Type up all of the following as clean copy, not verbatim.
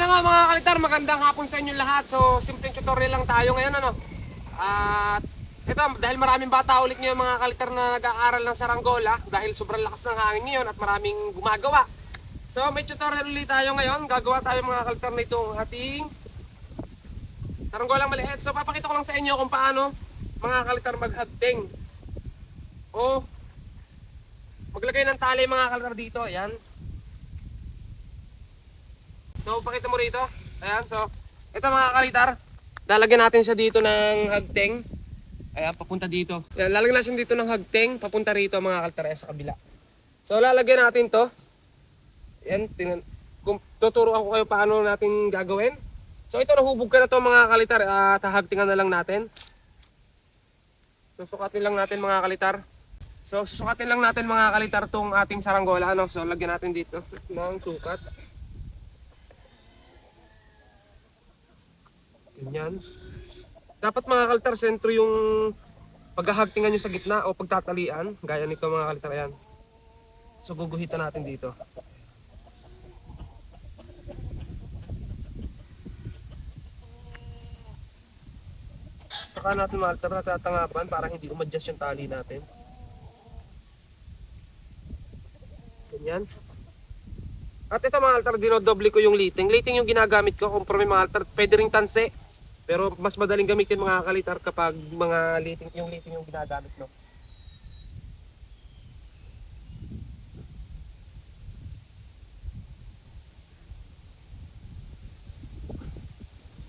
ayan na nga mga kalitar, magandang hapon sa inyo lahat. So, simpleng tutorial lang tayo ngayon, ano. At ito, dahil maraming bata ulit ngayon mga kalitar na nag-aaral ng saranggola, dahil sobrang lakas ng hangin ngayon at maraming gumagawa. So, may tutorial ulit tayo ngayon. Gagawa tayo mga kalitar na itong ating saranggolang maliit. So, papakita ko lang sa inyo kung paano mga kalitar maghagting o maglagay ng tali mga kalitar dito. Ayan. So, pakita mo rito. Ayan, so, ito mga kalitar, lalagyan natin siya dito ng hagteng. Ayan, papunta dito. Ayan, lalagyan natin dito ng hagteng, papunta rito mga kalitar, ayan, sa kabila. So, lalagyan natin to. Ayan, tuturuan ko kayo paano natin gagawin. So, ito, nahubog ka na to mga kalitar, at hahagtingan na lang natin. So, sukatin lang natin mga kalitar. So, susukatin lang natin mga kalitar tong ating saranggola, ano? So, lagyan natin dito ng sukat. Ganyan. Dapat mga kalitar, sentro yung paghahagtingan nyo sa gitna o pagtatalian. Gaya nito mga kalitar, yan. So guguhitan natin dito. Saka natin mga kalitar natatangapan para hindi umadjust yung tali natin. Ganyan. At ito mga kalitar, dinodoble ko yung liting. Liting yung ginagamit ko. Kung may mga kalitar, pwede ring tanse. Pero mas madaling gamitin mga kalitar kapag mga liting yung ginagamit, no?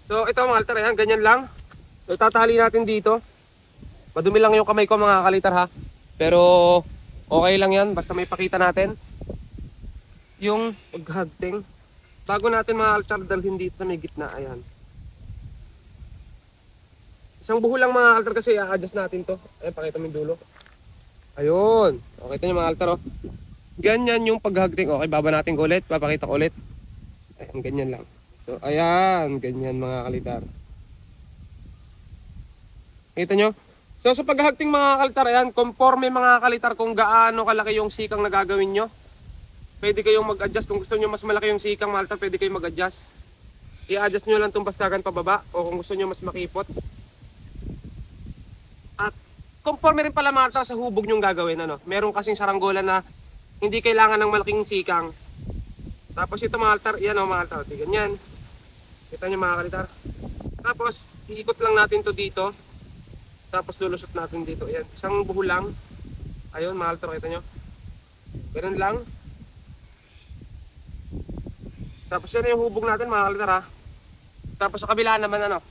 So ito mga kalitar, ayan, ganyan lang. So itatali natin dito. Madumi lang yung kamay ko mga kalitar, ha. Pero okay lang yan, basta may pakita natin yung paghagting. Bago natin mga kalitar dalhin dito sa may gitna, ayan. Isang buho lang mga kalitar kasi i-adjust natin to. Ayan, pakita mo yung dulo. Ayun. Okay, ito yung mga kalitar, oh. Ganyan yung paghagting. Okay, baba natin ko ulit. Papakita ko ulit. Ayan, ganyan lang. So, ayan. Ganyan mga kalitar. Kita nyo? So, sa paghagting mga kalitar, ayan, conforme mga kalitar kung gaano kalaki yung sikang na gagawin nyo. Pwede kayong mag-adjust. Kung gusto nyo mas malaki yung sikang mga kalitar, pwede kayong mag-adjust. I-adjust nyo lang itong baskagan pababa. O kung gusto nyo mas makipot. At conforme rin pala mga kalitar sa hubog nyong gagawin. Ano? Meron kasing saranggola na hindi kailangan ng malaking sikang. Tapos ito mga kalitar, yan o mga kalitar. Ganyan. Kita nyo mga kalitar. Tapos, iikot lang natin to dito. Tapos lulusot natin dito. Ayan, isang buho lang. Ayun, mga kalitar, kita nyo. Ganun lang. Tapos yan yung hubog natin mga kalitar, ha. Tapos sa kabila naman ano.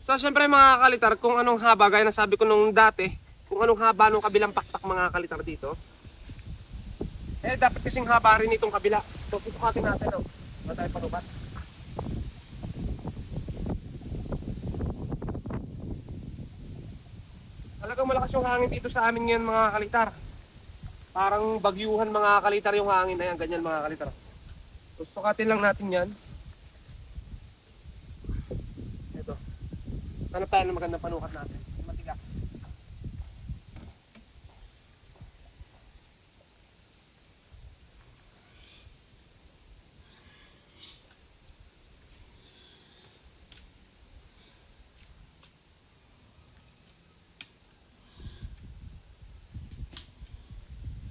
So syempre mga kalitar, kung anong haba, gaya na sabi ko nung dati, kung anong haba nung kabilang pakpak mga kalitar dito, eh dapat kasing haba rin itong kabila. So susukatin natin, oh. Ba tayo panukat? Talagang malakas yung hangin dito sa amin ngayon mga kalitar. Parang bagyuhan mga kalitar yung hangin. Ayan, ganyan mga kalitar. So sukatin lang natin yan. Ito. Hanap tayo ng magandang panukat natin. Matigas.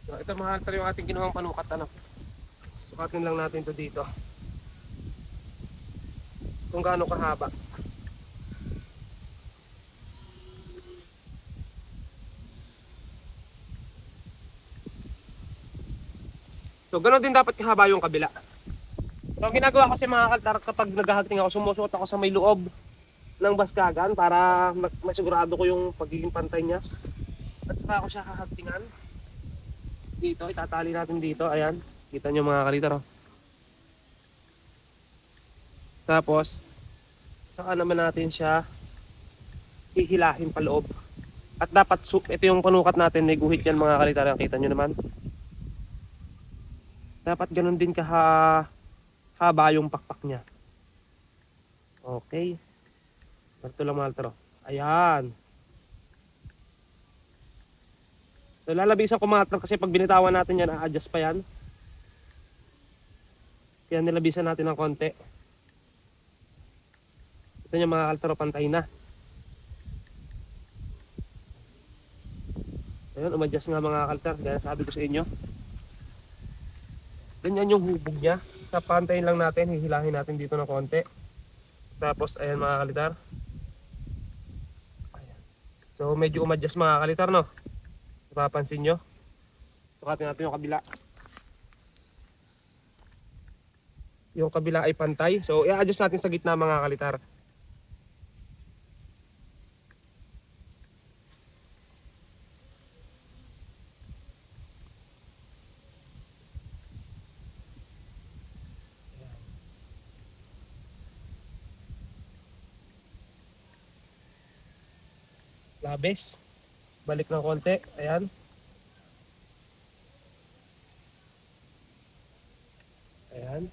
So ito mga kalitar yung ating ginawang panukat, ano. Sukatin lang natin to dito. Kung gaano kahaba. So ganoon din dapat kahaba yung kabila. So ang ginagawa ko kasi mga kalitar, kapag naghahagting ako, sumusuot ako sa may loob ng baskagan para masigurado ko yung pagiging pantay niya. At saka ako siya hahagtingan. Dito, itatali natin dito. Ayan, kita nyo mga kalitar, oh. Tapos saka naman natin siya hihilahin pa loob. At dapat ito yung panukat natin, may guhit yan mga kalitar. Kita nyo naman. Dapat ganun din haba yung pakpak niya. Okay. Ito lang mga kalitar, oh. Ayan. So lalabisan ko mga kaltar kasi pag binitawan natin yan, a-adjust pa yan. Kaya nilabisan natin ng konti. Ito yung mga kaltar, pantay na. Ayun, umadjust nga mga kaltar. Kaya sabi ko sa inyo. Ganyan yung hubog niya. Papantayin lang natin, hihilahin natin dito ng konti. Tapos ayan mga kalitar. Ayan. So medyo umadjust mga kalitar, no? Napapansin nyo. Sukatin natin yung kabila. Yung kabila ay pantay. So i-adjust natin sa gitna mga kalitar. Labis. Balik ng konti. Ayan. Ayan.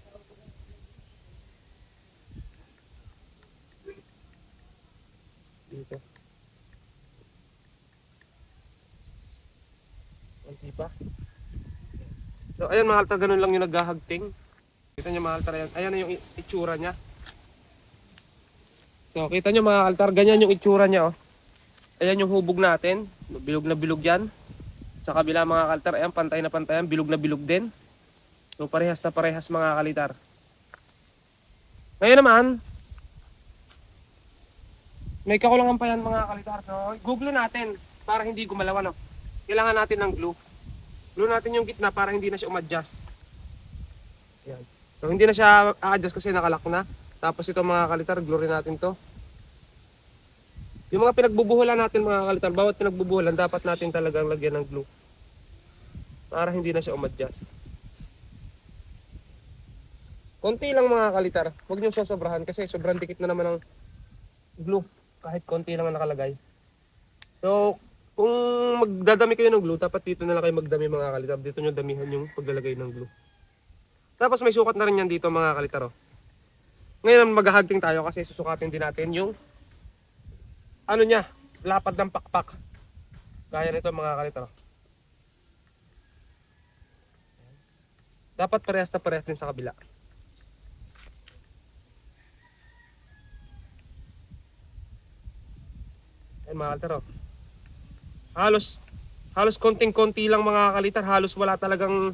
Dito. Konti pa. So ayan mga kaltar, ganun lang yung naghahagting. Kita nyo mga kaltar, ayan. Ayan na yung itsura niya. So kita nyo mga kaltar, ganyan yung itsura niya, oh. Ayan yung hubog natin. Bilog na bilog yan. Sa kabila mga kaltar, ayan, pantay na pantay yan. Bilog na bilog din. So parehas na parehas mga kalitar. Ngayon naman, may kakulangan pa yan mga kalitar. So google natin para hindi gumalaw, no? Kailangan natin ng glue. Glue natin yung gitna para hindi na siya umadjust. Ayan. So hindi na siya a-adjust kasi nakalock na. Tapos ito mga kalitar, glue rin natin to. Yung mga pinagbubuhulan natin mga kalitar, bawat pinagbubuhulan dapat natin talagang lagyan ng glue. Para hindi na siya umadjust. Konti lang mga kalitar, huwag nyo sosobrahan kasi sobrang dikit na naman ng glue. Kahit konti lang ang nakalagay. So, kung magdadami kayo ng glue, dapat dito na lang kayo magdami mga kalitar. Dito nyo damihan yung paglalagay ng glue. Tapos may sukat na rin yan dito mga kalitar. Oh. Ngayon maghahagting tayo kasi susukatin din natin yung ano niya, lapad ng pakpak. Gaya nito mga kalitar. Dapat parehas na parehas din sa kabila. Ayan mga kalitar. Halos konting-konti lang mga kalitar. Halos wala talagang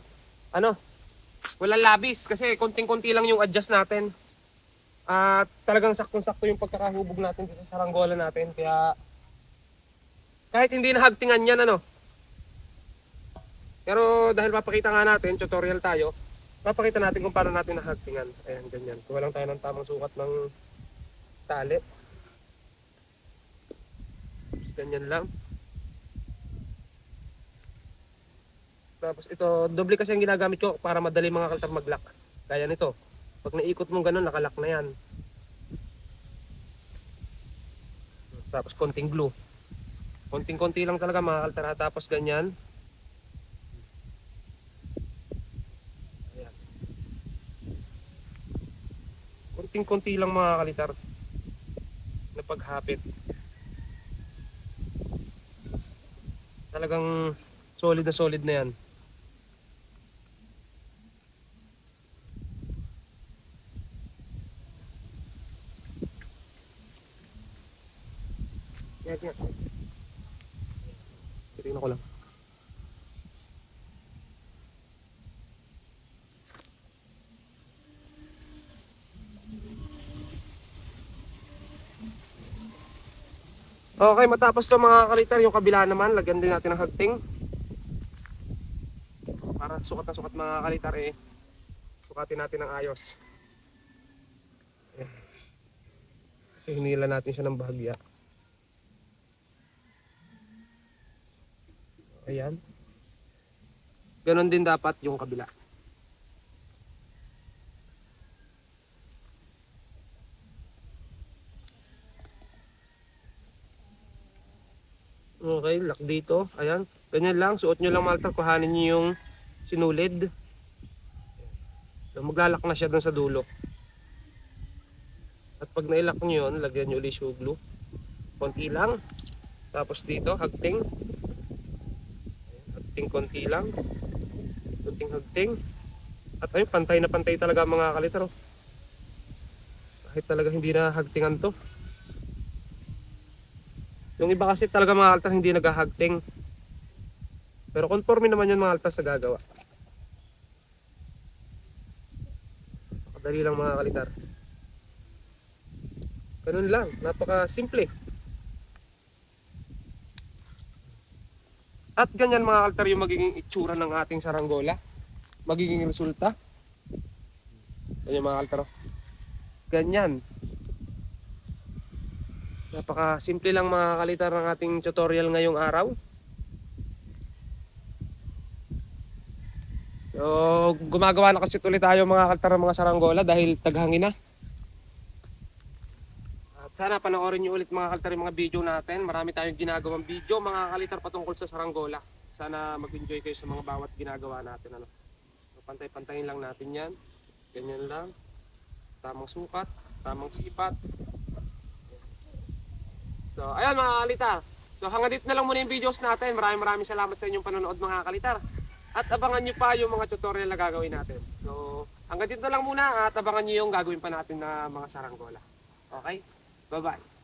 walang labis kasi konting-konti lang yung adjust natin. At talagang saktong-sakto yung pagkakahubog natin dito sa saranggola natin. Kaya kahit hindi na hagtingan yan, pero dahil papakita nga natin, tutorial tayo, papakita natin kung paano natin nahagtingan. Ayan, ganyan. Kuha lang tayo ng tamang sukat ng tali. Tapos ganyan lang. Tapos ito, doble kasi ang ginagamit ko para madali mga kalitar mag-lock. Kaya nito. Pag naikot mong ganun, nakalock na yan. Tapos konting glue. Konting-konti lang talaga mga kalitar. Tapos ganyan. Ayan. Konting-konti lang mga kalitar na paghapit. Talagang solid na yan. Yan. Tingnan ko lang. Okay, matapos to mga kalitar, yung kabila naman, lagyan din natin ng hagting. Para sukat na sukat mga kalitar sukatin natin ng ayos. Ayan. Kasi hinila natin siya ng bahagya. Ayan. Ganon din dapat yung kabila. Okay, lock dito. Ayan. Ganyan lang. Suot nyo lang malta. Kuhanin nyo yung sinulid. So maglalak na siya dun sa dulo. At pag nailak nyo yun, lagyan nyo ulit shoe glue. Konti lang. Tapos dito, hagting. konting-konti lang. Konting hagting. At ayun, pantay na pantay talaga mga kalitar. Oh. Kahit talaga hindi na hagtingan to. Yung iba kasi talaga mga kalitar hindi naghahagting. Pero conforme naman yun mga kalitar sa gagawa. Dali lang mga kalitar. Ganun lang, napaka simple. At ganyan mga kalitar yung magiging itsura ng ating saranggola. Magiging resulta. Ganyan mga kalitar. Ganyan. Napaka simple lang mga kalitar ng ating tutorial ngayong araw. So gumagawa na kasi ulit tayo mga kalitar ng mga saranggola dahil taghangin na. Sana panoorin nyo ulit mga kalitar yung mga video natin. Marami tayong ginagawang video mga kalitar patungkol sa saranggola. Sana mag-enjoy kayo sa mga bawat ginagawa natin. Ano? So, pantay-pantayin lang natin yan. Ganyan lang. Tamang sukat, tamang sipat. So ayan mga kalitar. So hanggang dito na lang muna yung videos natin. Maraming salamat sa inyong panonood mga kalitar. At abangan nyo pa yung mga tutorial na gagawin natin. So hanggang dito na lang muna at abangan nyo yung gagawin pa natin na mga saranggola. Okay? Bye-bye.